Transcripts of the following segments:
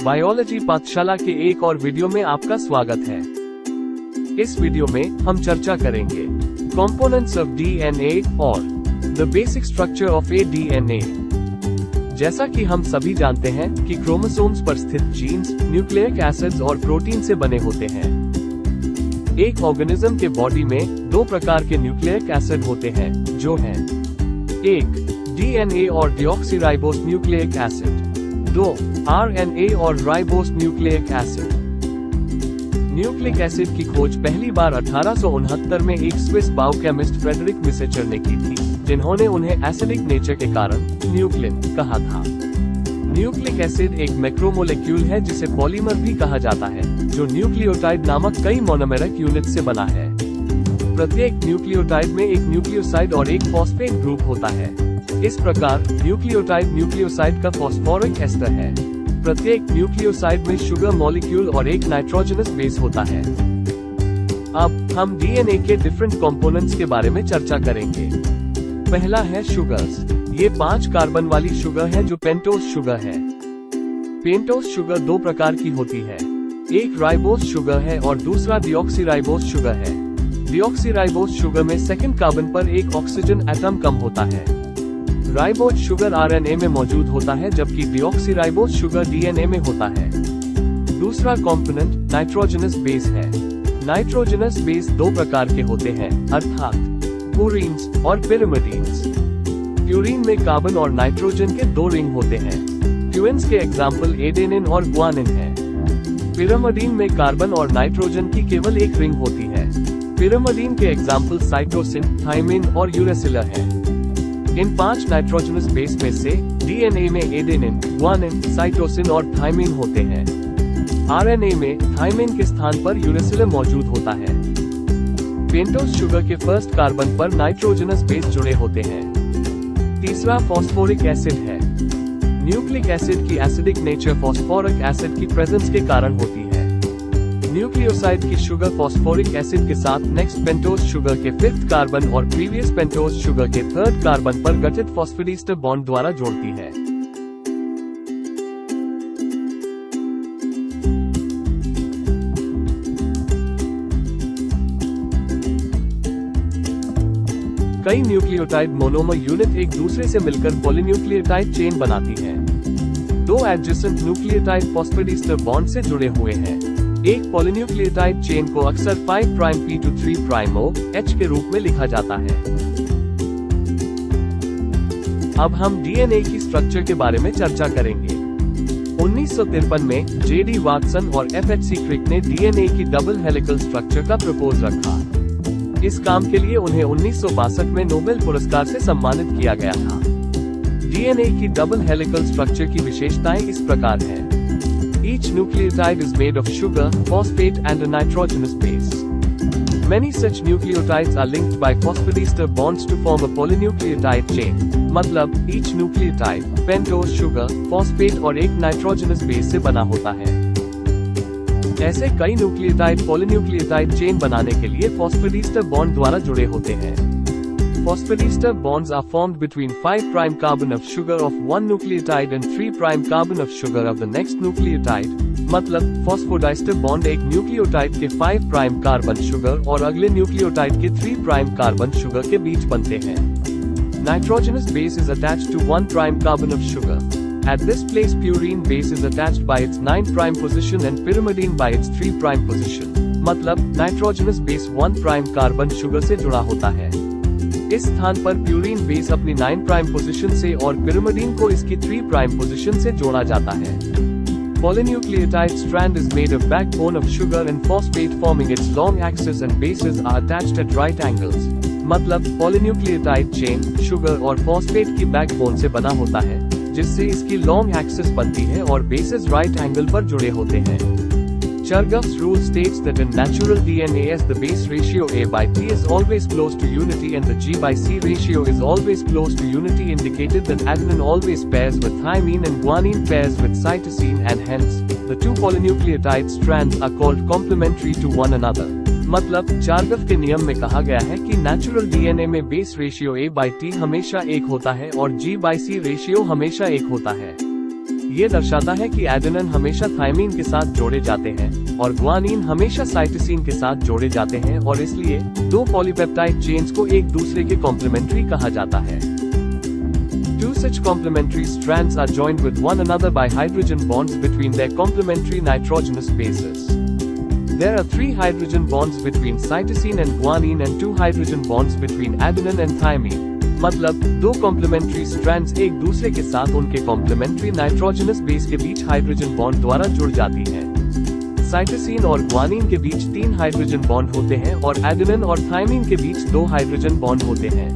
Biology पाठशाला के एक और वीडियो में आपका स्वागत है। इस वीडियो में हम चर्चा करेंगे कंपोनेंट्स ऑफ डीएनए और the basic structure of A DNA. जैसा कि हम सभी जानते हैं कि क्रोमोसोम्स पर स्थित जीन्स न्यूक्लिक एसिड्स और प्रोटीन से बने होते हैं। एक ऑर्गेनिज्म के बॉडी में दो प्रकार के न्यूक्लिक एसिड होते हैं, जो हैं एक डीएनए और डीऑक्सीराइबोस न्यूक्लिक एसिड, दो आरएनए और ribose nucleic acid. Nucleic acid की खोज पहली बार 1869 में एक स्विस बायोकेमिस्ट फ्रेडरिक मिसेचर ने की थी, जिन्होंने उन्हें एसिडिक नेचर के कारण न्यूक्लिन कहा था। न्यूक्लिक एसिड एक मैक्रोमोलेक्यूल है जिसे पॉलीमर भी कहा जाता है, जो न्यूक्लियोटाइड नामक कई मोनोमेरिक यूनिट से बना है। प्रत्येक न्यूक्लियोटाइड में एक न्यूक्लियोसाइड और एक फॉस्फेट ग्रुप होता है। इस प्रकार न्यूक्लियोटाइड न्यूक्लियोसाइड का फॉस्फोरिक एस्टर है। प्रत्येक न्यूक्लियोसाइड में शुगर मॉलिक्यूल और एक नाइट्रोजनस बेस होता है। अब हम डीएनए के डिफरेंट कंपोनेंट्स के बारे में चर्चा करेंगे। पहला है शुगर्स। ये 5 कार्बन वाली शुगर है जो पेंटोज शुगर है। पेंटोज शुगर दो प्रकार की होती है, एक राइबोस शुगर है और दूसरा डीऑक्सीराइबोस शुगर है। डीऑक्सीराइबोस शुगर में सेकंड कार्बन पर एक ऑक्सीजन एटम कम होता है। राइबोस शुगर आरएनए में मौजूद होता है, जबकि डीऑक्सीराइबोस शुगर डीएनए में होता है। दूसरा कंपोनेंट नाइट्रोजनस बेस है। नाइट्रोजनस बेस दो प्रकार के होते हैं, अर्थात प्यूरीन्स और पिरिमिडीन्स। प्यूरीन में कार्बन और नाइट्रोजन के 2 रिंग होते हैं। प्यूरिन्स के एग्जाम्पल एडेनिन और ग्वानिन है। पिरिमिडीन में कार्बन और नाइट्रोजन की केवल एक रिंग होती है। पिरिमिडीन के एग्जाम्पल साइटोसिन, थाइमिन और यूरेसिल है। इन 5 नाइट्रोजनस बेस में से डीएनए में एडेनिन, ग्वानिन, साइटोसिन और थाइमिन होते हैं। आरएनए में थाइमिन के स्थान पर यूरेसिल मौजूद होता है। पेंटोज शुगर के फर्स्ट कार्बन पर नाइट्रोजनस बेस जुड़े होते हैं। तीसरा फॉस्फोरिक एसिड है। न्यूक्लिक एसिड की एसिडिक नेचर फॉस्फोरिक एसिड की प्रेजेंस के कारण होती है। न्यूक्लियोसाइड की शुगर फॉस्फोरिक एसिड के साथ नेक्स्ट पेंटोज शुगर के 5th कार्बन और प्रीवियस पेंटोज शुगर के 3rd कार्बन पर गठित फॉस्फोडीस्टर बॉन्ड द्वारा जोड़ती है। कई न्यूक्लियोटाइड मोनोमर यूनिट एक दूसरे से मिलकर पॉलीन्यूक्लियोटाइड चेन बनाती हैं। 2 एडजेसेंट न्यूक्लियोटाइड फॉस्फोडीस्टर बॉन्ड से जुड़े हुए हैं। एक पॉलीन्यूक्लियोटाइड चेन को अक्सर 5' to 3' H के रूप में लिखा जाता है। अब हम डीएनए की स्ट्रक्चर के बारे में चर्चा करेंगे। 1953 में जेडी वाटसन और एफएचसी क्रिक ने डीएनए की डबल हेलिकल स्ट्रक्चर का प्रपोज रखा। इस काम के लिए उन्हें 1962 में नोबेल पुरस्कार से सम्मानित किया गया था। डीएनए की डबल हेलिकल स्ट्रक्चर की विशेषताएं इस प्रकार हैं। Each nucleotide is made of sugar, phosphate and a nitrogenous base. Many such nucleotides are linked by phosphodiester bonds to form a polynucleotide chain. मतलब each nucleotide, pentose sugar, phosphate और एक nitrogenous base से बना होता है। ऐसे कई nucleotide polynucleotide chain बनाने के लिए फॉस्फोडीस्टर बॉन्ड द्वारा जुड़े होते हैं। Phosphodiester bonds are formed between 5' carbon of sugar of one nucleotide and 3' carbon of sugar of the next nucleotide। मतलब फॉस्फोडाइस्टर बॉन्ड एक न्यूक्लियोटाइड के 5' कार्बन शुगर और अगले न्यूक्लियोटाइड के 3' कार्बन शुगर के बीच बनते हैं। Nitrogenous base is attached to 1' carbon of sugar. At this place purine base is attached by its 9' position and pyrimidine by its 3' position। मतलब nitrogenous base 1' carbon sugar से जुड़ा होता है। इस स्थान पर प्यूरीन बेस अपनी 9' पोजीशन से और पिरिमिडीन को इसकी 3' पोजीशन से जोड़ा जाता है। Polynucleotide strand is made of backbone of sugar and phosphate forming its long axis and bases are attached at right angles। मतलब पॉलीन्यूक्लियोटाइड चेन शुगर और फॉस्फेट की बैकबोन से बना होता है, जिससे इसकी लॉन्ग एक्सिस बनती है और बेसेस राइट एंगल पर जुड़े होते हैं। Chargaff's rule states that in natural DNA as the base ratio A/T is always close to unity and the G/C ratio is always close to unity indicated that adenine always pairs with thymine and guanine pairs with cytosine and hence, the 2 polynucleotide strands are called complementary to one another। मतलब चार्गफ के नियम में कहा गया है कि natural DNA में base ratio A/T हमेशा 1 होता है और G/C रेशियो हमेशा 1 होता है। ये दर्शाता है कि एडेनिन हमेशा थायमीन के साथ जोड़े जाते हैं और ग्वानिन हमेशा साइटोसिन के साथ जोड़े जाते हैं, और इसलिए दो पॉलीपेप्टाइड चेन्स को एक दूसरे के कॉम्प्लीमेंट्री कहा जाता है। Two such complementary strands are joined with one another by hydrogen bonds between their complementary nitrogenous bases. There are 3 hydrogen bonds between cytosine and guanine and 2 hydrogen bonds between adenine and thymine. मतलब दो complementary strands एक दूसरे के साथ उनके complementary nitrogenous base के बीच hydrogen bond द्वारा जुड़ जाती हैं। साइटोसिन और ग्वानिन के बीच 3 हाइड्रोजन बॉन्ड होते हैं और एडेनिन और थायमीन के बीच 2 हाइड्रोजन बॉन्ड होते हैं।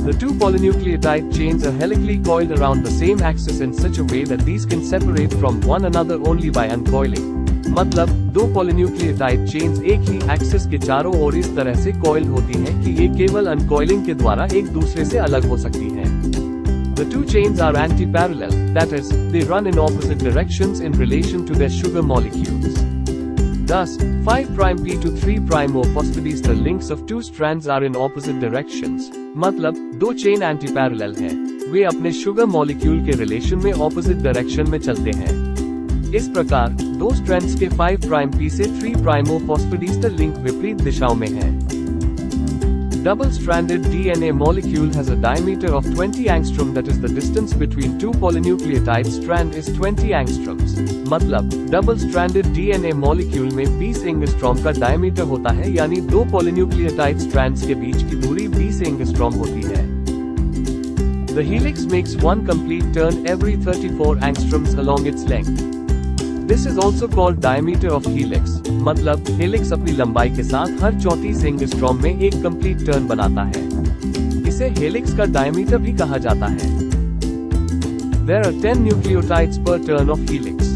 The two polynucleotide chains are helically coiled around the same axis in such a way that these can separate from one another only by uncoiling. मतलब दो polynucleotide chains एक ही axis के चारों ओर इस तरह से कॉइल्ड होती हैं कि ये केवल अनकॉइलिंग के द्वारा एक दूसरे से अलग हो सकती हैं। The two chains are anti-parallel, that is, they run in opposite directions in relation to their sugar molecules. Thus, 5' to 3' phosphodiester links of two strands are in opposite directions. मतलब दो चेन एंटी-पैरेलल हैं, वे अपने sugar molecule के relation में opposite direction में चलते हैं। इस प्रकार दो स्ट्रैंड्स के 5' से 3' फॉस्फोडीस्टर लिंक विपरीत दिशाओं में है। Double-stranded DNA molecule has a diameter of 20 angstrom, that is the distance between two polynucleotide strand is 20 angstroms. मतलब double-stranded DNA molecule में 20 एंगस्ट्रॉम का डायमीटर होता है, यानी दो polynucleotide strands के बीच की दूरी 20 एंगस्ट्रॉम होती है। The helix makes one complete turn every 34 angstroms along its length. This is also called diameter of helix. मतलब हेलिक्स अपनी लंबाई के साथ हर 34 एंगस्ट्रॉम में एक कंप्लीट टर्न बनाता है। इसे हेलिक्स का डायमीटर भी कहा जाता है। There are 10 nucleotides per turn of helix.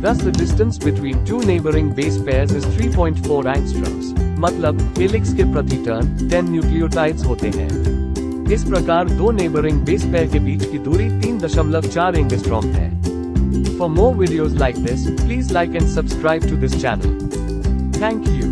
Thus the distance between two neighboring base pairs is 3.4 angstroms. मतलब हेलिक्स के प्रति टर्न 10 न्यूक्लियोटाइड्स होते हैं। इस प्रकार दो नेबरिंग बेस पेयर के बीच की दूरी 3.4 एंगस्ट्रॉम है। For more videos like this, please like and subscribe to this channel. Thank you.